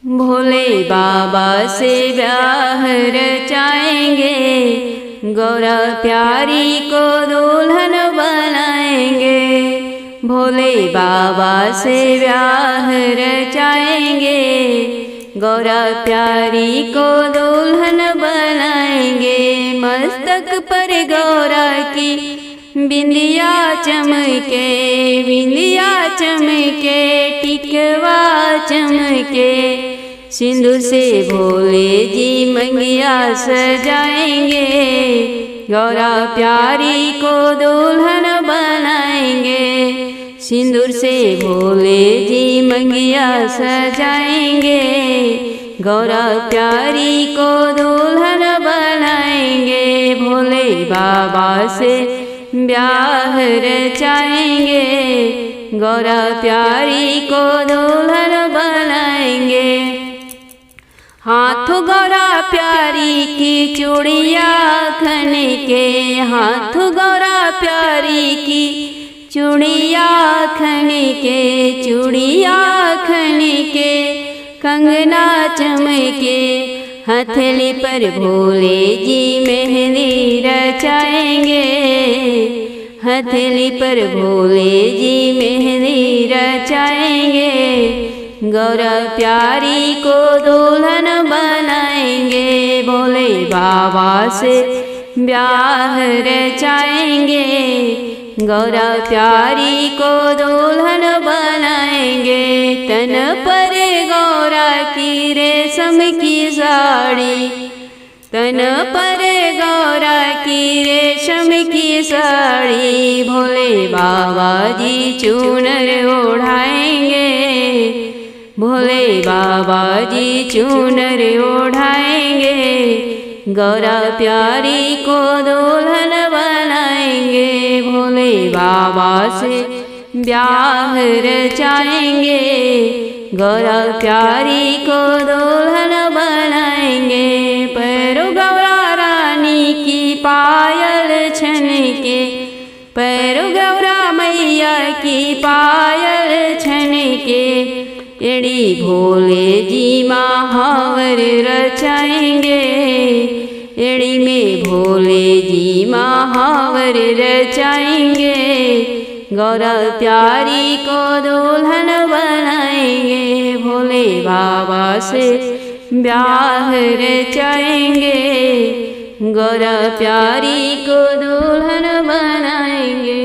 भोले बाबा से ब्याह रचाएंगे, गौरा प्यारी को दुल्हन बनाएंगे। भोले बाबा से ब्याह रचाएंगे, गौरा प्यारी को दुल्हन बनाएंगे। मस्तक पर गौरा की बिंदिया चमके, बिंदिया चमके, टिकवा चमके, सिंदूर से भोले जी मंगिया सजाएंगे। गौरा प्यारी को दुल्हन बनाएंगे, सिंदूर से भोले जी मंगिया सजाएंगे। गौरा प्यारी को दुल्हन बनाएंगे, भोले बाबा से ब्याह रचाएंगे। गौरा प्यारी को दुल्हन बनाएंगे। हाथों गौरा प्यारी की चूड़िया खन के, हाथों गौरा प्यारी की चूड़िया खन के, चूड़िया खन के, कंगना चमके, हथेली पर भोले जी मेहंदी रचाएंगे। हथेली पर भोले जी मेहंदी रचाएंगे। गौरा प्यारी को दुल्हन बनाएंगे, भोले बाबा से ब्याह रचाएंगे। गौरा प्यारी को दुल्हन बनाएंगे। तन पर गौरा की रेशम की साड़ी, तन पर गौरा की रेशम की साड़ी, भोले बाबा जी चूनर ओढ़ाएंगे। भोले बाबा जी चूनर ओढ़ाएंगे। गौरा प्यारी को दुल्हन बनाएंगे, भोले बाबा से ब्याह रचाएंगे। गौरा प्यारी को दुल्हन बनाएंगे। पैरों गौरा रानी की पायल छन के, पैरों गौरा मैया की पायल छन के, एड़ी भोले जी महावर रचाएंगे। एड़ी में भोले जी महावर रचाएंगे। गौरा प्यारी को दुल्हन बनाएंगे, भोले बाबा से ब्याह रचाएंगे। गौरा प्यारी को दुल्हन बनाएंगे।